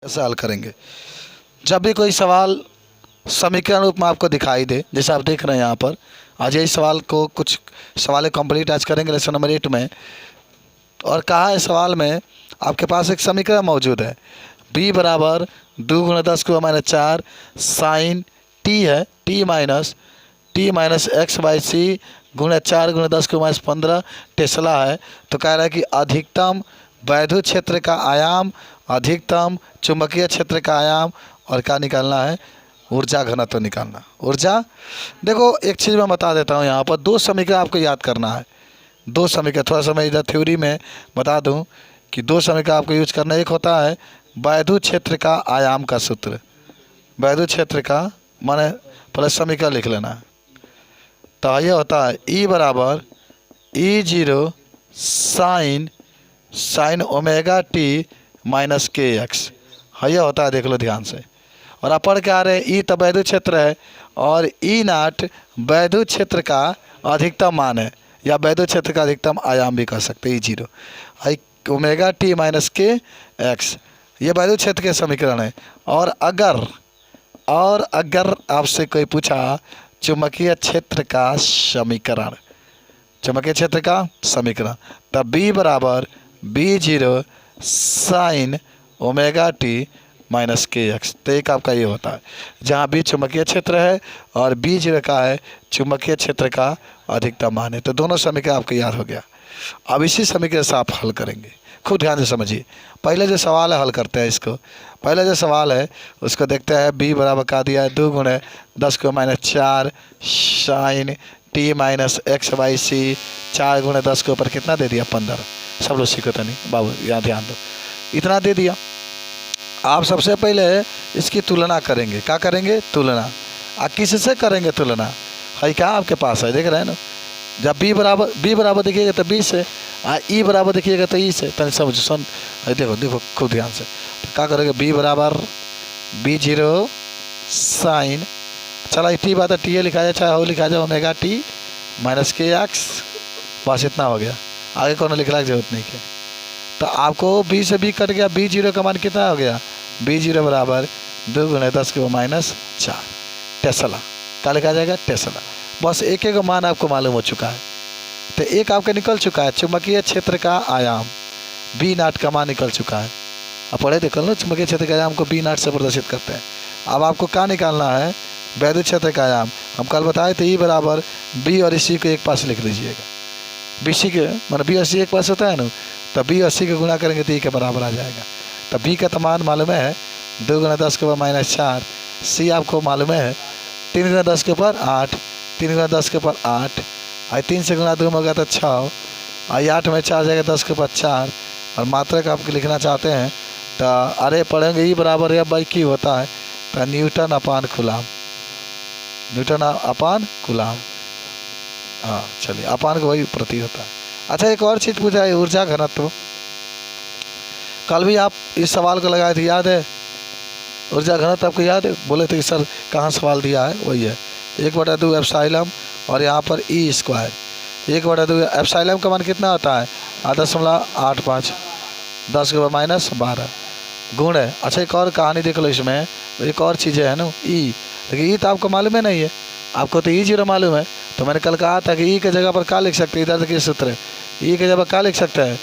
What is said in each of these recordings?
से हल करेंगे। जब भी कोई सवाल समीकरण रूप में आपको दिखाई दे, जैसे आप देख रहे हैं यहाँ पर, आज यही सवाल को कुछ सवाल कंप्लीट आज करेंगे लेसन नंबर 8 में। और कहा है सवाल में आपके पास एक समीकरण मौजूद है, b बराबर 2 गुणा 10 की माइनस 4 साइन t है, t माइनस एक्स बाई सी गुणा 4 गुणा 10 की माइनस 15 टेस्ला है। तो कह रहा है कि अधिकतम वैद्युत क्षेत्र का आयाम, अधिकतम चुंबकीय क्षेत्र का आयाम, और क्या निकालना है, ऊर्जा घनत्व तो निकालना। ऊर्जा देखो एक चीज़ मैं बता देता हूँ, यहाँ पर दो समीकरण आपको याद करना है। दो समीकरण थोड़ा सा मैं इधर थ्योरी में बता दूँ कि दो समीकरण आपको यूज करना। एक होता है वैद्युत क्षेत्र का आयाम का सूत्र, वैद्युत क्षेत्र का माने पहले समीकरण लिख लेना है। तो यह होता है E बराबर E0 sine omega T minus के एक्स। यह होता है, देख लो ध्यान से। और अपर क्या आ रहे हैं, ई तो वैद्युत क्षेत्र है और ई नाट वैद्युत क्षेत्र का अधिकतम मान है, या वैद्युत क्षेत्र का अधिकतम आयाम भी कह सकते हैं। E0 ओमेगा टी माइनस के एक्स, ये वैद्युत क्षेत्र के समीकरण है। और अगर आपसे कोई पूछा चुंबकीय क्षेत्र का समीकरण, चुंबकीय क्षेत्र का समीकरण, तब B बराबर B0 sine omega T minus के एक्स। तो एक आपका ये होता है जहाँ B चुंबकीय क्षेत्र है और B0 का है चुंबकीय क्षेत्र का अधिकतम मान है। तो दोनों समीकरण आपको याद हो गया। अब इसी समीकरण से आप हल करेंगे, खूब ध्यान से समझिए। पहले जो सवाल है हल करते हैं इसको। पहले जो सवाल है उसको देखते हैं। B बराबर का दिया है 2 गुणे 10 को minus 4 sine T minus X by C, 4 गुणे 10 के ऊपर कितना दे दिया 15। सब लोग सीखो तो नहीं बाबू, यहाँ ध्यान दो, इतना दे दिया। आप सबसे पहले इसकी तुलना करेंगे। क्या करेंगे, तुलना। किससे करेंगे तुलना, है क्या आपके पास है, देख रहे हैं ना। जब B बराबर देखिएगा तो B से, E बराबर देखिएगा तो E से। तनि समझो, सुन, देखो खूब ध्यान से। तो क्या करेंगे, B बराबर B0 साइन, चला टी बात है, टी लिखा जाए चाहे हो लिखा जाए ओमेगा टी माइनस के एक्स, बस इतना हो गया। आगे कौन लिखने की जरूरत नहीं है। तो आपको B से B कट गया, B0 का मान कितना हो गया, B0 बराबर 2 गुणे 10 के माइनस 4 टेस्ला। क्या लिखा जाएगा, टेस्ला। बस एक एक मान आपको मालूम हो चुका है। तो एक आपका निकल चुका है चुंबकीय क्षेत्र का आयाम, B नाट का मान निकल चुका है। अब पढ़े देखो लो, चुंबकीय क्षेत्र का आयाम को B नाट से प्रदर्शित करते हैं। अब आपको क्या निकालना है, वैद्युत क्षेत्र का आयाम। हम कल बताए थे E बराबर B और C को एक पास लिख लीजिएगा। BC के मतलब B और C एक पास होता है ना, तो B और C को गुणा करेंगे तो E के बराबर आ जाएगा। तो B का तो मान मालूम है 2 गुना 10 के ऊपर माइनस 4, C आपको मालूम है 3 गुना 10 के ऊपर 8, 3 गुना 10 के ऊपर 8, और 3 से गुना 2 में होगा तो 6, और 8 में 4 जाएगा 10 के ऊपर 4। और मात्रक आप लिखना चाहते हैं तो अरे पढ़ेंगे E बराबर है बाई Q होता है, तो न्यूटन अपान कूलम, न्यूटन अपान कूलम। हाँ चलिए, अपान को वही प्रति होता है। अच्छा एक और चीज़ पूछा है, ऊर्जा घनत्व। कल भी आप इस सवाल को लगाए थे, याद है, ऊर्जा घनत्व आपको याद है, बोले थे कि सर कहाँ सवाल दिया है, वही है 1/2 एप्सिलॉन और यहाँ पर E स्क्वायर। 1/2 एप्सिलॉन का मान कितना होता है, 8.85 10 के माइनस 12 गुण है। अच्छा एक और कहानी देख लो इसमें, एक और चीज़ें है ना E, लेकिन E तो आपको मालूम है नहीं है, आपको तो E0 मालूम है। तो मैंने कल कहा था कि E के जगह पर क्या लिख सकते हैं, इधर देखिए सूत्र है, E के जगह पर क्या लिख सकते हैं,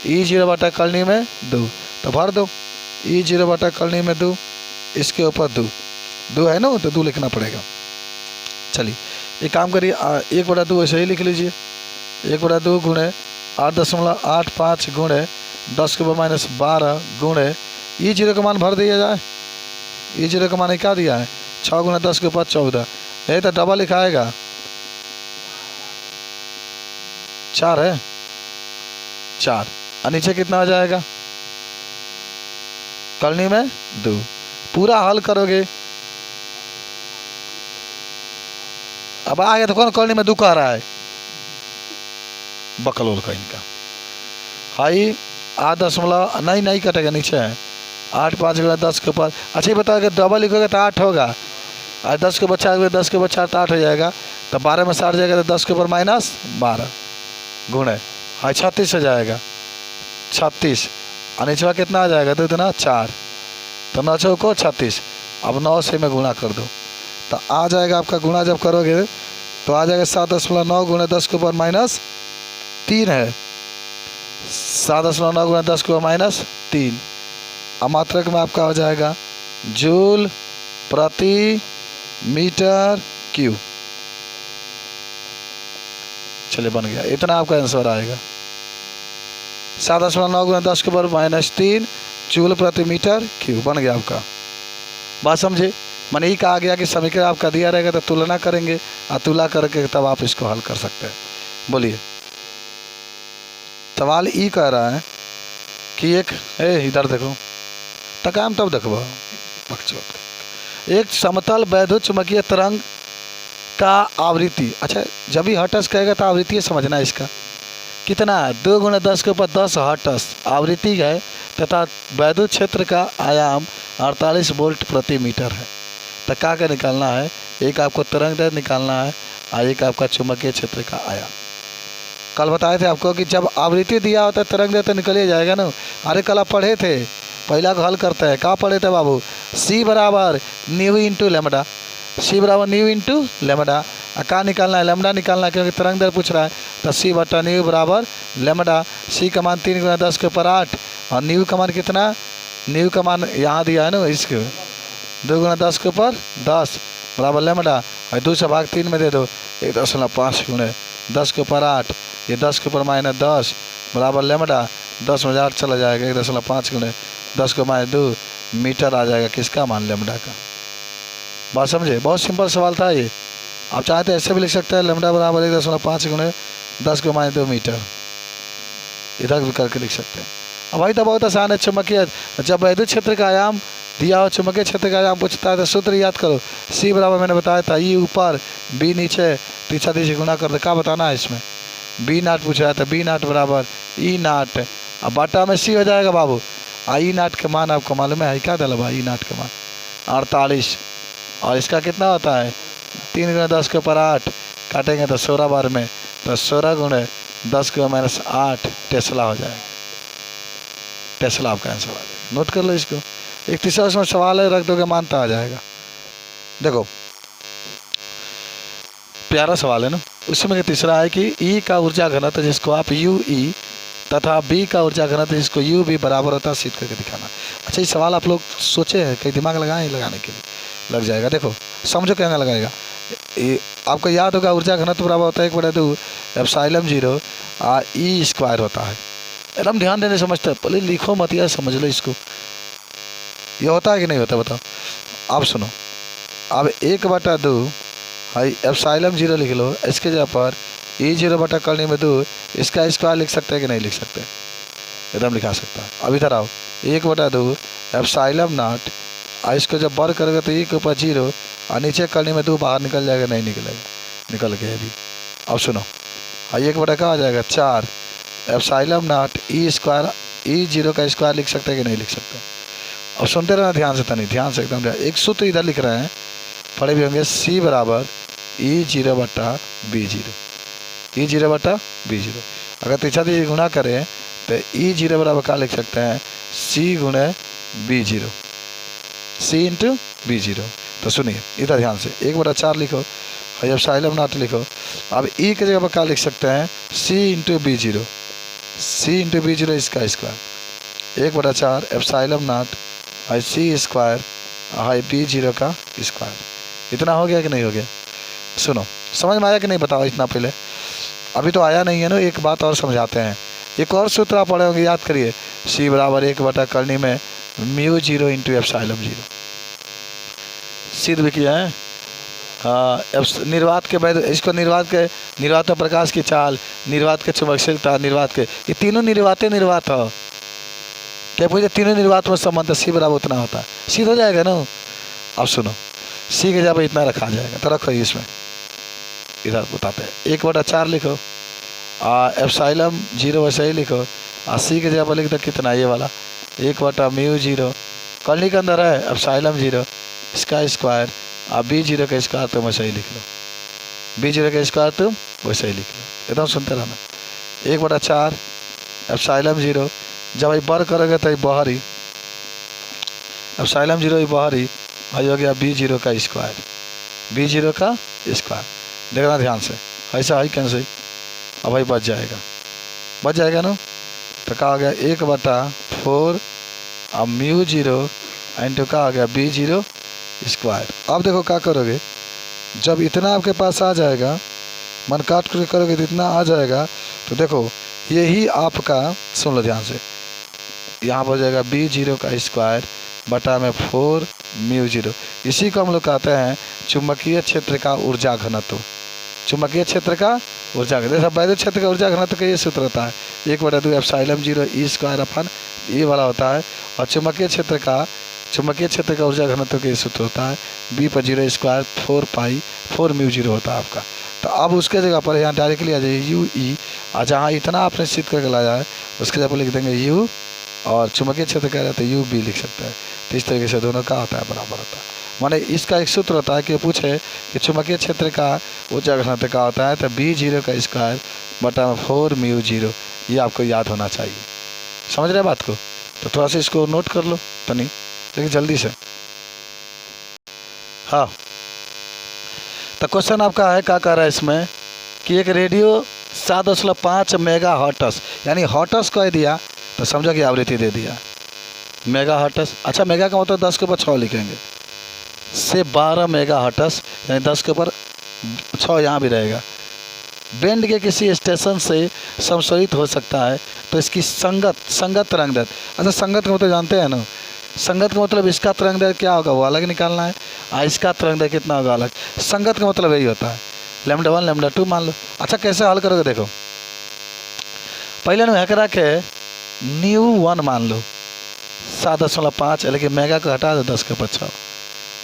E0 बटा कलनी में 2, तो भर दो E0 बटा कलनी में 2, इसके ऊपर 2 है ना, तो 2 लिखना पड़ेगा। चलिए एक काम करिए, 1/2 ऐसे ही लिख लीजिए, 1/2 गुणे 8.85 गुणे 10 के माइनस 12 गुणे E0 का मान भर दिया जाए। E0 का मान क्या दिया है, 6 गुना 10 के ऊपर 14, यही तो डबल लिखाएगा, 4 है 4, और नीचे कितना हो जाएगा, कलनी में 2। पूरा हल करोगे, अब आ गया तो कौन कलनी में 2 कह रहा है, बकलोल का इनका हाई 8 नहीं कटेगा, नीचे है 8 5 गुना 10 के ऊपर। अच्छा ये बताओ, अगर डबल लिखोगे तो 8 होगा, और 10 के बच्चा 10 के बच्चा तो 8 हो जाएगा, तो 12 में 60 जाएगा, तो 10 के ऊपर माइनस 12 गुणे हाँ 36 हो जाएगा, 36, और नीचे कितना आ जाएगा, तो इतना 4, तो 9 चौको 36, अब 9 से मैं गुणा कर दो तो आ जाएगा आपका, गुणा जब करोगे तो आ जाएगा 7.9 गुणे 10 के ऊपर -3 है, 7.9 गुणे 10 के ऊपर -3। अब मात्रक में आपका हो जाएगा जूल प्रति मीटर क्यूब। चलिए बन गया, इतना आपका आंसर आएगा। 7.9 गुणे 10 के ऊपर -3 जूल प्रति मीटर क्यूब बन गया आपका। बात समझे? मैंने ये कहा गया कि समीकरण आपका दिया रहेगा तो तुलना करेंगे और तुलना करके तब आप इसको हल कर सकते हैं। बोलिए, सवाल ये कह रहा है कि इधर देखो तकाम तब देखो, एक समतल वैद्युत चुंबकीय तरंग का आवृत्ति, अच्छा जब भी हर्ट्ज कहेगा तो आवृत्ति समझना है इसका कितना है, 2 गुणे 10 के ऊपर 10 हर्ट्ज आवृत्ति है तथा वैद्युत क्षेत्र का आयाम 48 वोल्ट प्रति मीटर है। तो क्या निकालना है, एक आपको तरंग दैर्घ्य निकालना है और एक आपका चुंबकीय क्षेत्र का आयाम। कल बताए थे आपको कि जब आवृत्ति दिया होता है तरंग दैर्घ्य तो निकल ही जाएगा ना। अरे कल आप पढ़े थे, पहला को हल करते हैं, कहाँ पढ़े थे बाबू, C बराबर न्यू इंटू लेमडा, C बराबर न्यू इंटू लेमडा। कहाँ निकालना है, लेमडा निकालना है क्योंकि तरंग दैर्घ्य पूछ रहा है। तो C बटा न्यू बराबर लेमडा, C का मान 3 गुना 10 के ऊपर 8 और न्यू का मान कितना, न्यू का मान यहाँ दिया है ना, इसको 2 गुना 10 के ऊपर 10 बराबर लेमडा और 2 से भाग 3 में दे दो, 1.5 गुणे 10 के ऊपर 8, ये 10 के ऊपर -10 बराबर लेमडा, 10 में 8 चला जाएगा, 1.5 गुणे 10 के -2 मीटर आ जाएगा किसका मान, लेमडा का। बात समझे? बहुत सिंपल सवाल था ये। आप चाहे तो ऐसे भी लिख सकते हैं, लेमडा बराबर 1.5 गुणे 10 के -2 मीटर, इधर भी करके लिख सकते हैं। अब भाई तो बहुत आसान है। चुंबकीय, जब वैद्युत क्षेत्र का आयाम दिया हो, चुंबकीय क्षेत्र का आयाम पूछता है तो सूत्र याद करो, C बराबर मैंने बताया था E ऊपर B नीचे, पीछा दीजिए गुणा कर दे। क्या बताना है इसमें, B नॉट पूछा है तो B नॉट बराबर E नॉट, अब बाटा में C हो जाएगा बाबू। I नॉट के मान आपको मालूम है क्या दल भाई, E नॉट के मान 48 और इसका कितना होता है 3 गुणे 10 के ऊपर 8, काटेंगे तो 16 बार में, तो 16 गुणे 10 के -8 टेस्ला हो जाएगा। टेस्ला आपका आंसर आ जाएगा, नोट कर लो इसको। एक तीसरा उसमें सवाल है, रख दोगे मानता आ जाएगा। देखो प्यारा सवाल है ना, उसमें तीसरा है कि E का ऊर्जा घनत्व जिसको आप UE तथा B का ऊर्जा घनत्व जिसको UB बराबर होता है सिद्ध करके दिखाना। अच्छा ये सवाल आप लोग सोचे हैं, कहीं दिमाग लगाएं, लगाने के लिए लग जाएगा। देखो समझो कहना लगाएगा, आपको याद होगा ऊर्जा घनत्व बराबर होता है 1/2 एप्सिलॉन 0 E स्क्वायर होता है। एकदम ध्यान देने समझते हैं, पहले लिखो मत यार, समझ लो इसको, ये होता है कि नहीं होता बताओ। आप सुनो, अब 1/2 हाई एप्सिलॉन 0 लिख लो, इसके जगह पर E0 बटा करने में 2 इसका स्क्वायर लिख सकते हैं कि नहीं लिख सकते, एकदम लिखा सकता है। अब इधर आओ, 1/2 एप्सिलॉन नॉट, इसको जब बर करोगे तो 1 के ऊपर 0 और नीचे करने में 2 बाहर निकल जाएगा, नहीं निकलेगा, निकल गया अभी। अब सुनो, 1 बटा क्या आ जाएगा 4 epsilon not E square, E0 का स्क्वायर लिख सकते हैं कि नहीं लिख सकते। अब सुनते रहना ध्यान से, तनी ध्यान से एकदम। एक सूत्र इधर लिख रहे हैं, पढ़े भी होंगे, C बराबर E0 बटा B0, E0 बटा B0। अगर तीसरा चीज गुणा करें तो E0 बराबर क्या लिख सकते हैं, C गुणे B0, C इंटू B0। तो सुनिए इधर ध्यान से, 1/4 लिखो, एप्सिलॉन नॉट लिखो। अब E के जगह पर क्या लिख सकते हैं, C into B0, C into B0 इसका square, 1/4 epsilon not C square B0 का स्क्वायर। इतना हो गया कि नहीं हो गया? सुनो समझ में आया कि नहीं बताओ इतना पहले, अभी तो आया नहीं है ना। एक बात और समझाते हैं, एक और सूत्र आप पढ़े होंगे, याद करिए, C बराबर 1 बटा करनी में μ0 इंटू एप्सिलॉन 0 सिद्ध भी किया है। निर्वात के वैध, इसको निर्वात में प्रकाश की चाल, निर्वात के चुंबकशीलता, निर्वात के, ये तीनों निर्वात हो, क्या पूछे तीनों निर्वात में संबंध, C बराबर उतना होता है, सिद्ध हो जाएगा ना। अब सुनो, C के जब इतना रखा जाएगा तो रखो इसमें, इधर बताते हैं, 1/4 लिखो, एप्सिलॉन 0 वैसे ही लिखो, C के जगह पर लिख दो कितना, ये वाला 1/μ0, करनी के अंदर है एप्सिलॉन 0 इसका स्क्वायर, B0 का स्क्वायर तुम वैसे ही लिख लो, B0 का स्क्वायर तुम वैसे ही लिख लो, एकदम सुनते रहना। 1/4 एप्सिलॉन 0, जब ये बर करोगे तो बाहर ही अब साइलम जीरो ही बाहरी भाई हो गया बी जीरो का स्क्वायर, बी जीरो का स्क्वायर। देखना ध्यान से, ऐसा है कैसे अब भाई बच जाएगा ना। तो कहा गया 1/4 अब म्यू जीरो इंटू का आ गया बी जीरो स्क्वायर। अब देखो क्या करोगे, जब इतना आपके पास आ जाएगा, मन काट कर करोगे तो इतना आ जाएगा, तो देखो यही आपका, सुन लो ध्यान से, यहाँ पर हो जाएगा बी जीरो का स्क्वायर बटा में 4 म्यू जीरो। इसी को हम लोग कहते हैं चुंबकीय क्षेत्र का ऊर्जा घनत्व। चुंबकीय क्षेत्र का ऊर्जा घनत्व, वैद्युत क्षेत्र का ऊर्जा घनत्व का ये सूत्र होता है 1/2 epsilon zero E square upon ये वाला होता है। और चुंबकीय क्षेत्र का ऊर्जा घनत्व का ये सूत्र होता है बी पर जीरो स्क्वायर 4 म्यू जीरो होता है आपका। तो अब उसके जगह पर यहाँ डायरेक्टली आ जाइए यू ई, और जहाँ इतना आपने सिद्ध करके लाया है उसके जगह पर लिख देंगे यू, और चुंबकीय क्षेत्र कह रहे थे यू बी लिख सकते हैं। तो इस तरीके से दोनों का होता है बराबर होता है। माने इसका एक सूत्र होता है कि पूछे कि चुंबकीय क्षेत्र का ऊर्जा घनत्व का होता है तो बी जीरो का स्क्वायर बटा में 4 म्यू जीरो, ये आपको याद होना चाहिए। समझ रहे बात को? तो थोड़ा सा इसको नोट कर लो तनी, लेकिन जल्दी से। हाँ, तो क्वेश्चन आपका है क्या कह रहा है इसमें कि एक रेडियो 7.5 मेगा हर्ट्ज, यानी हर्ट्ज कह दिया तो समझो कि आवृत्ति दे दिया मेगा हर्ट्ज। अच्छा, मेगा का मतलब 10 के ऊपर 6 लिखेंगे, से 12 मेगा हर्ट्ज यानी 10 के ऊपर 6 यहाँ भी रहेगा। बैंड के किसी स्टेशन से संशोधित हो सकता है तो इसकी संगत तरंग दैर्घ्य। अच्छा, संगत का मतलब जानते हैं ना, संगत का मतलब इसका तरंग दैर्घ्य क्या होगा वो अलग निकालना है, और इसका तरंग दैर्घ्य कितना होगा अलग। संगत का मतलब यही होता है λ1 λ2 मान लो। अच्छा, कैसे हल करोगे देखो, पहले ना करा के न्यू 1 मान लो 7.5, लेकिन मेगा को हटा दो 10 के ऊपर 6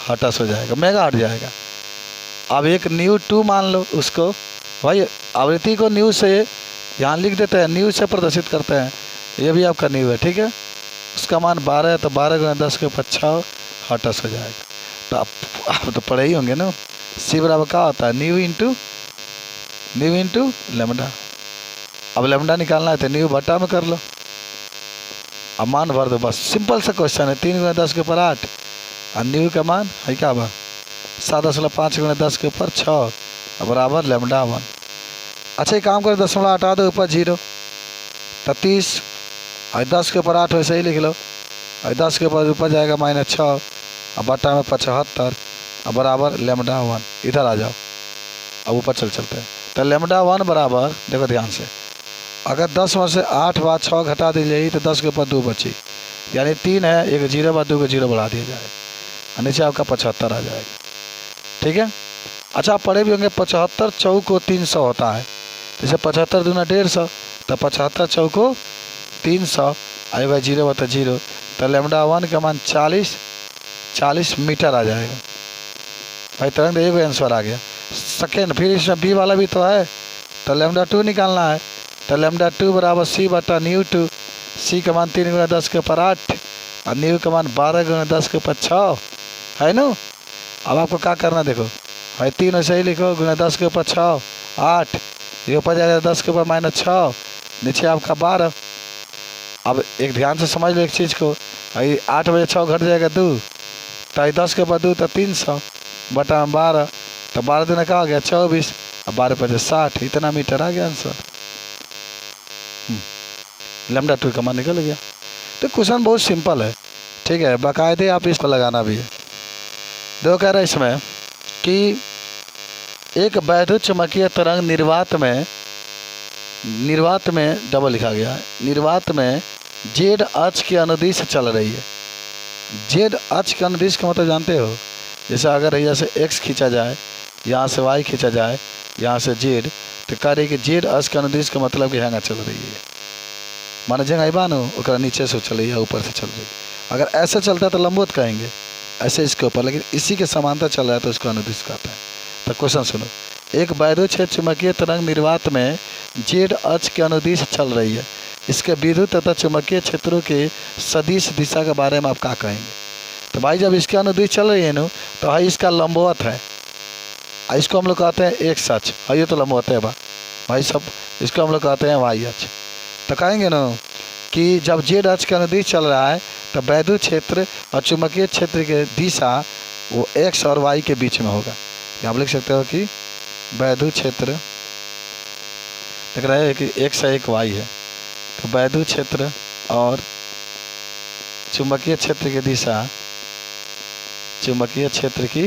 हर्ट्ज हो जाएगा, मेगा हट जाएगा। अब एक न्यू 2 मान लो, उसको भाई आवृत्ति को न्यू से यहाँ लिख देते हैं, न्यू से प्रदर्शित करते हैं, ये भी आपका न्यू है, ठीक है। उसका मान 12 है तो 12 गुना 10 के ऊपर 6 हर्ट्ज हो जाएगा। तो आप तो पढ़े ही होंगे ना, सी बराबर क्या होता है न्यू इंटू लेमडा। अब लेमडा निकालना है तो न्यू बटा में कर लो, अब मान भर दो, बस सिंपल सा क्वेश्चन है। 3 गुना 10 के ऊपर 8 और न्यू का मान है क्या बा 7.5 गुना 10 के ऊपर 6 बराबर λ1। अच्छा, एक काम करो, दशमलव हटा दो ऊपर 0 तो 30, और 10 के ऊपर 8 वैसे ही लिख लो, और 10 के ऊपर जाएगा -6 और बटा में 75 और बराबर λ1। इधर आ जाओ, अब ऊपर चलते हैं। तो λ1 बराबर, देखो ध्यान से, अगर 10 में से 8 बाद 6 घटा दी जाएगी तो 10 के ऊपर 2 बची, यानी 3 है, एक 0 बाद 2 को 0 बढ़ा दिया जाएगा, और नीचे आपका 75 आ जाएगा, ठीक है। अच्छा, आप पढ़े भी होंगे 75 चौको 300 होता है, जैसे 75 दूना 150, तो 75 चौको 300 आएगा 0 बता 0, तो λ1 का मान 40 मीटर आ जाएगा। भाई तुरंत एक आंसर आ गया। सेकेंड, फिर इसमें बी वाला भी तो है, तो λ2 निकालना है, तो λ2 बराबर सी बटा न्यू 2, सी का मान 3 गुना 10 के ऊपर 8 और न्यू का मान 12 गुना 10 के ऊपर 6 है ना। अब आपको क्या करना, देखो भाई 3 वैसे ही लिखो, गुना 10 के ऊपर 6 8, ये ऊपर जाएगा 10 के ऊपर -6, नीचे आपका 12। अब एक ध्यान से समझ लो एक चीज़ को, 8 बजे 6 घट जाएगा 2, तो 10 के ऊपर 2 तो 300 बटा 12, तो 12 दिन का आ गया 24 और 12 × 60, इतना मीटर आ गया आंसर। λ2 का मान निकल गया। तो क्वेश्चन बहुत सिंपल है, ठीक है, बाकायदे आप इसको लगाना भी है। देखो कह रहा है इसमें कि एक वैद्युत चुम्बकीय तरंग निर्वात में डबल लिखा गया है, निर्वात में जेड अक्ष के अनुदिश चल रही है। जेड अक्ष के अनुदिश का मतलब जानते हो, जैसे अगर यहाँ से एक्स खींचा जाए, यहाँ से वाई खींचा जाए, यहाँ से जेड, तो कह रही कि जेड अक्ष के अनुदिश का मतलब कि हैंगा चल रही है, माने जगह बानो ओकरा नीचे से चल रही है, ऊपर से चल रही है। अगर ऐसे चलता है तो लंबवत कहेंगे, ऐसे इसके ऊपर, लेकिन इसी के समांतर चल रहा है तो इसको अनुदिश कहते हैं। तो क्वेश्चन सुनो, एक वैद्युत क्षेत्र चुंबकीय तरंग निर्वात में जेड अक्ष के अनुदिश चल रही है, इसके विद्युत तथा चुंबकीय क्षेत्रों के सदिश दिशा के बारे में आप क्या कहेंगे। तो भाई जब इसके अनुदिश चल रही है ना, तो भाई इसका लंबवत है, इसको हम लोग कहते हैं एक्स अक्ष, ये तो लंबवत है भाई सब, इसको हम लोग कहते हैं वाई अक्ष। तो कहेंगे ना कि जब जेड अक्ष के अनुदिश चल रहा है तो तो वैद्युत क्षेत्र और चुंबकीय क्षेत्र की दिशा वो एक्स और वाई के बीच में होगा। आप लिख सकते हो कि वैद्युत क्षेत्र दिख रहा है कि एक्स है एक वाई है, तो वैद्युत क्षेत्र और चुंबकीय क्षेत्र की दिशा, चुंबकीय क्षेत्र की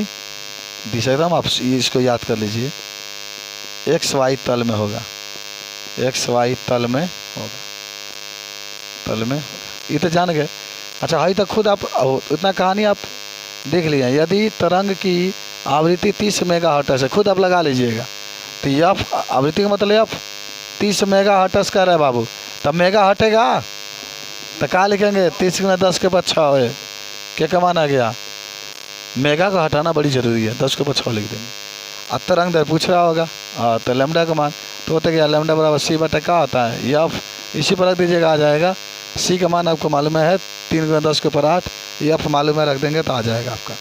दिशा एकदम आप इसको याद कर लीजिए, एक्स वाई तल में होगा, एक्स वाई तल में होगा, तल में होगा। ये तो जान गए। अच्छा हाई तक खुद आप इतना कहानी आप देख लिए। यदि तरंग की आवृत्ति 30 मेगाहर्ट्ज़ है, खुद आप लगा लीजिएगा। तो एफ आवृत्ति का मतलब एफ 30 मेगाहर्ट्ज़ का रहा है बाबू, तब मेगा हटेगा तो क्या लिखेंगे 30 × 10 के बाद 6 है। क्या कमाना गया, मेगा का हटाना बड़ी ज़रूरी है, 10 के बाद 6 लिख देंगे। अब तरंग दर पूछ रहा होगा तो लैम्डा का मान तो होता क्या, लैम्डा बराबर सी बटा क्या होता है एफ, इसी पर रख दीजिएगा आ जाएगा। सी का मान आपको मालूम है 3 × 10 के ऊपर 8, एफ मालूम है रख देंगे तो आ जाएगा आपका,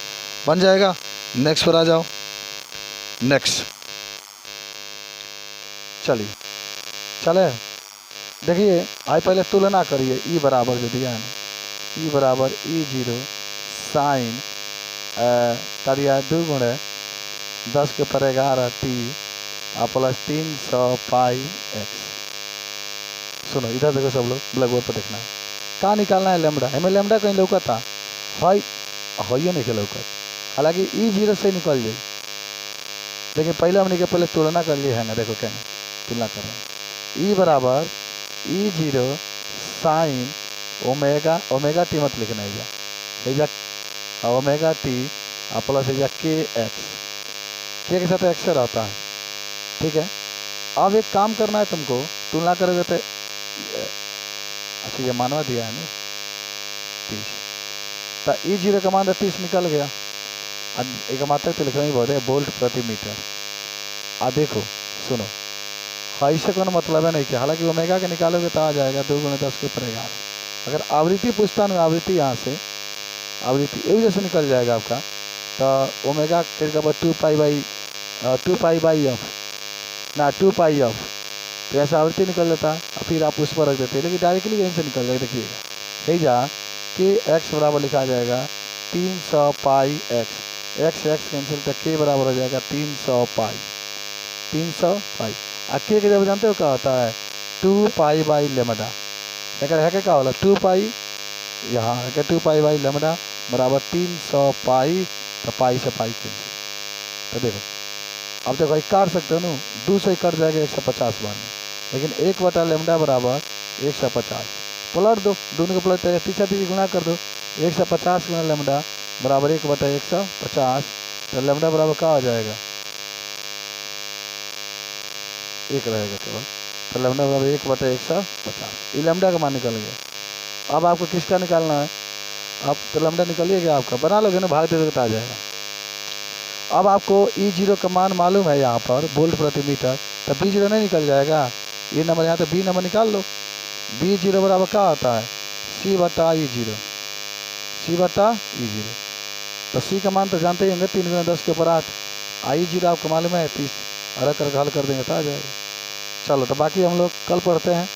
बन जाएगा। नेक्स्ट पर आ जाओ। नेक्स्ट चलिए चले देखिए, आई पहले तुलना करिए। ई बराबर जो दिया है ना, ई बराबर E0 साइन का दिया है 2 × 10 के ऊपर 11 t प्लस 300 पाई x। सुनो इधर देखो सब लोग, ब्लैक बोर्ड पर देखना है कहाँ निकालना है लैम्डा। हमें लैम्डा कहीं लौका था हाई हाइयो नहीं लौका, हालांकि E0 से निकल जाए। देखिए पहले हमने के पहले तुलना कर ली है ना, देखो क्या तुलना कर रहे हैं। ई बराबर E0 sine omega, omega T मत लिखना है जा ओमेगा टी प्लस है जा के एक्स, के साथ एक्स से रहता है, ठीक है। अब एक काम करना है तुमको, तुलना करोगे तो अच्छा ये मानवा दिया है ना 30, तो E0 का मान 30 निकल गया। एक मात्रा तो लिखना ही बहुत है, वोल्ट प्रति मीटर। देखो सुनो हाई से कोई मतलब है नहीं कि, हालांकि ओमेगा के निकालोगे तो आ जाएगा 2 × 10 के ऊपर 11। अगर आवृत्ति पूछता ना, आवृत्ति यहाँ से आवृत्ति एक जैसे निकल जाएगा आपका, तो ओमेगा के 2 पाई बाई एफ ना 2 पाई एफ, तो ऐसा आवृत्ति निकल जाता है। फिर आप उस पर रख देते हैं, लेकिन डायरेक्टली यहीं से निकल जाएगा। देखिएगा कहीं जा के एक्स बराबर लिखा जाएगा 300 पाई एक्स, एक्स एक्स कैंसिल, तो के बराबर हो जाएगा 300 पाई, 300 पाई। के जब जानते हो क्या होता है 2 पाई बाई लेमडा, है क्या होला 2 पाई यहाँ है 2 पाई बाई लेमडा बराबर 300 पाई, तो पाई से पाई कैंसिल। तो देखो अब देखो एक काट सकते हो ना, 2 से कट जाएगा 150 बार में, लेकिन 1 बटा लेमडा बराबर 150 पलट दो, दोनों को पलट पीछे पीछे गुना कर दो, 150 गुना लेमडा बराबर 1 बटा 150, तो लेमडा बराबर क्या हो जाएगा 1 रहेगा केवल, तो लेमडा बराबर 1 बटा 150। ये लेमडा का मान निकल गया। अब आपको किसका निकालना है, आप तो लेमडा निकलिएगा आपका, बना लोगे ना, भाग दे दोगे तो आ जाएगा। अब आपको E0 का मान मालूम है यहाँ पर वोल्ट प्रति मीटर, तो B0 नहीं निकल जाएगा। ये नंबर यहाँ तो B नंबर निकाल लो, B0 बराबर क्या होता है C बटा E0, C बटा E0। तो C का मान तो जानते ही होंगे 3 × 10 के ऊपर 8, I0 आपको मालूम है 30, अरग कर हल कर देंगे तो आ जाएगा। चलो तो बाकी हम लोग कल पढ़ते हैं।